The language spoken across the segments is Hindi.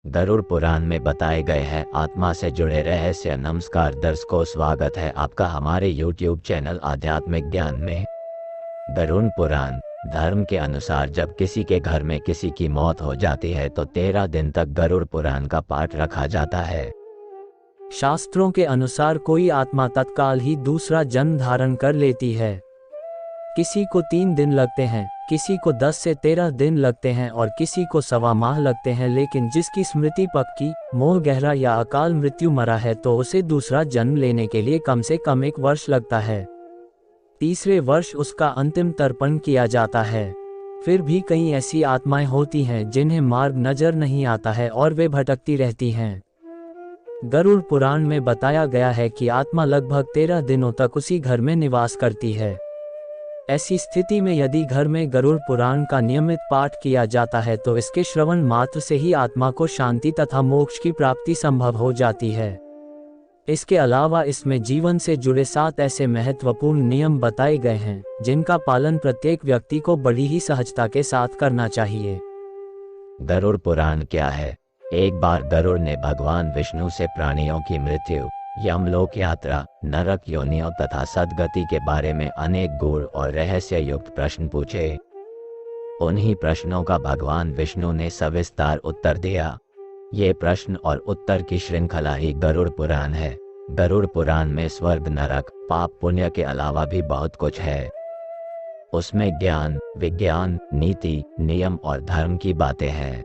गरुड़ पुराण में बताए गए हैं आत्मा से जुड़े रहस्य। नमस्कार दर्शकों, स्वागत है आपका हमारे YouTube चैनल आध्यात्मिक ज्ञान में। गरुड़ पुराण धर्म के अनुसार जब किसी के घर में किसी की मौत हो जाती है तो 13 दिन तक गरुड़ पुराण का पाठ रखा जाता है। शास्त्रों के अनुसार कोई आत्मा तत्काल ही दूसरा जन्म धारण कर लेती है। किसी को 3 दिन लगते हैं, किसी को 10 से 13 दिन लगते हैं और किसी को 1.25 माह लगते हैं। लेकिन जिसकी स्मृति पक्की, मोह गहरा या अकाल मृत्यु मरा है तो उसे दूसरा जन्म लेने के लिए कम से कम 1 वर्ष लगता है। तीसरे वर्ष उसका अंतिम तर्पण किया जाता है। फिर भी कई ऐसी आत्माएं होती हैं जिन्हें मार्ग नजर नहीं आता है और वे भटकती रहती हैं। गरुड़ पुराण में बताया गया है कि आत्मा लगभग 13 दिनों तक उसी घर में निवास करती है। ऐसी स्थिति में यदि घर में गरुड़ पुराण का नियमित पाठ किया जाता है तो इसके श्रवण मात्र से ही आत्मा को शांति तथा मोक्ष की प्राप्ति संभव हो जाती है। इसके अलावा इसमें जीवन से जुड़े 7 ऐसे महत्वपूर्ण नियम बताए गए हैं जिनका पालन प्रत्येक व्यक्ति को बड़ी ही सहजता के साथ करना चाहिए। गरुड़ पुराण क्या है? एक बार गरुड़ ने भगवान विष्णु से प्राणियों की मृत्यु, यमलोक यात्रा, नरक योनियों तथा सद्गति के बारे में अनेक गूढ़ और रहस्य युक्त प्रश्न पूछे। उन्हीं प्रश्नों का भगवान विष्णु ने सविस्तार उत्तर दिया। ये प्रश्न और उत्तर की श्रृंखला ही गरुड़ पुराण है। गरुड़ पुराण में स्वर्ग, नरक, पाप पुण्य के अलावा भी बहुत कुछ है। उसमें ज्ञान, विज्ञान, नीति, नियम और धर्म की बातें हैं।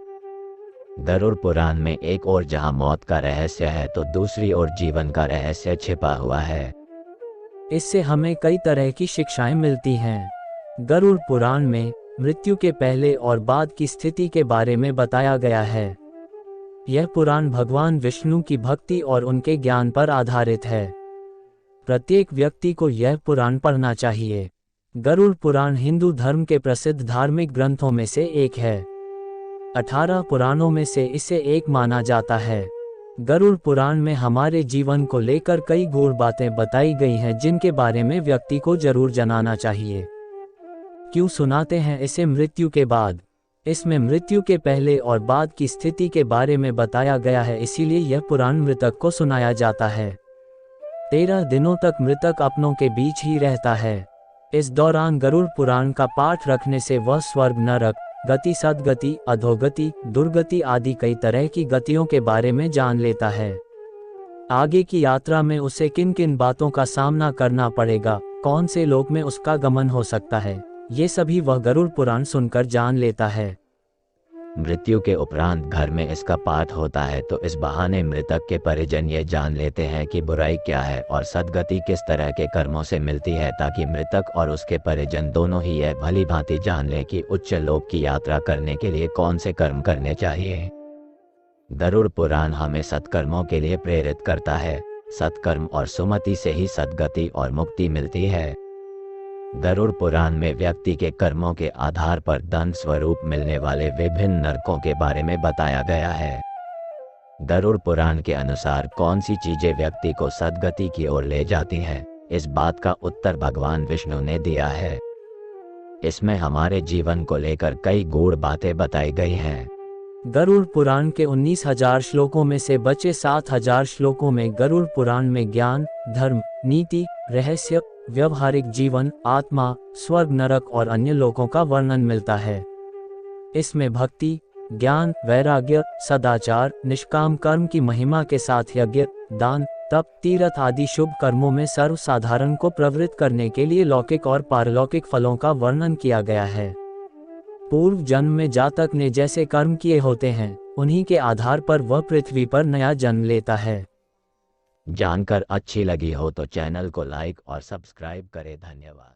गरुड़ पुराण में एक ओर जहां मौत का रहस्य है तो दूसरी ओर जीवन का रहस्य छिपा हुआ है। इससे हमें कई तरह की शिक्षाएं मिलती हैं। गरुड़ पुराण में मृत्यु के पहले और बाद की स्थिति के बारे में बताया गया है। यह पुराण भगवान विष्णु की भक्ति और उनके ज्ञान पर आधारित है। प्रत्येक व्यक्ति को यह पुराण पढ़ना चाहिए। गरुड़ पुराण हिंदू धर्म के प्रसिद्ध धार्मिक ग्रंथों में से एक है। 18 पुराणों में से इसे एक माना जाता है। गरुड़ पुराण में हमारे जीवन को लेकर कई गूढ़ बातें बताई गई हैं जिनके बारे में व्यक्ति को जरूर जानना चाहिए। क्यों सुनाते हैं इसे मृत्यु के बाद? इसमें मृत्यु के पहले और बाद की स्थिति के बारे में बताया गया है, इसीलिए यह पुराण मृतक को सुनाया जाता है। 13 दिनों तक मृतक अपनों के बीच ही रहता है। इस दौरान गरुड़ पुराण का पाठ रखने से वह स्वर्ग, नरक, गति, सद्गति, अधोगति, दुर्गति आदि कई तरह की गतियों के बारे में जान लेता है। आगे की यात्रा में उसे किन किन बातों का सामना करना पड़ेगा, कौन से लोक में उसका गमन हो सकता है, ये सभी वह गरुड़ पुराण सुनकर जान लेता है। मृत्यु के उपरांत घर में इसका पाठ होता है तो इस बहाने मृतक के परिजन ये जान लेते हैं कि बुराई क्या है और सद्गति किस तरह के कर्मों से मिलती है, ताकि मृतक और उसके परिजन दोनों ही यह भली भांति जान ले कि उच्च लोक की यात्रा करने के लिए कौन से कर्म करने चाहिए। गरुड़ पुराण हमें सत्कर्मों के लिए प्रेरित करता है। सत्कर्म और सुमति से ही सद्गति और मुक्ति मिलती है। गरुड़ पुराण में व्यक्ति के कर्मों के आधार पर दंड स्वरूप मिलने वाले विभिन्न नरकों के बारे में बताया गया है। गरुड़ पुराण के अनुसार कौन सी चीजें व्यक्ति को सद्गति की ओर ले जाती हैं, इस बात का उत्तर भगवान विष्णु ने दिया है। इसमें हमारे जीवन को लेकर कई गूढ़ बातें बताई गई हैं। गरुड़ पुराण के 19,000 श्लोकों में से बचे 7,000 श्लोकों में गरुड़ पुराण में ज्ञान, धर्म, नीति, रहस्य, व्यवहारिक जीवन, आत्मा, स्वर्ग, नरक और अन्य लोकों का वर्णन मिलता है। इसमें भक्ति, ज्ञान, वैराग्य, सदाचार, निष्काम कर्म की महिमा के साथ यज्ञ, दान, तप, तीर्थ आदि शुभ कर्मों में सर्वसाधारण को प्रवृत्त करने के लिए लौकिक और पारलौकिक फलों का वर्णन किया गया है। पूर्व जन्म में जातक ने जैसे कर्म किए होते हैं उन्हीं के आधार पर वह पृथ्वी पर नया जन्म लेता है। जानकर अच्छी लगी हो तो चैनल को लाइक और सब्सक्राइब करें। धन्यवाद।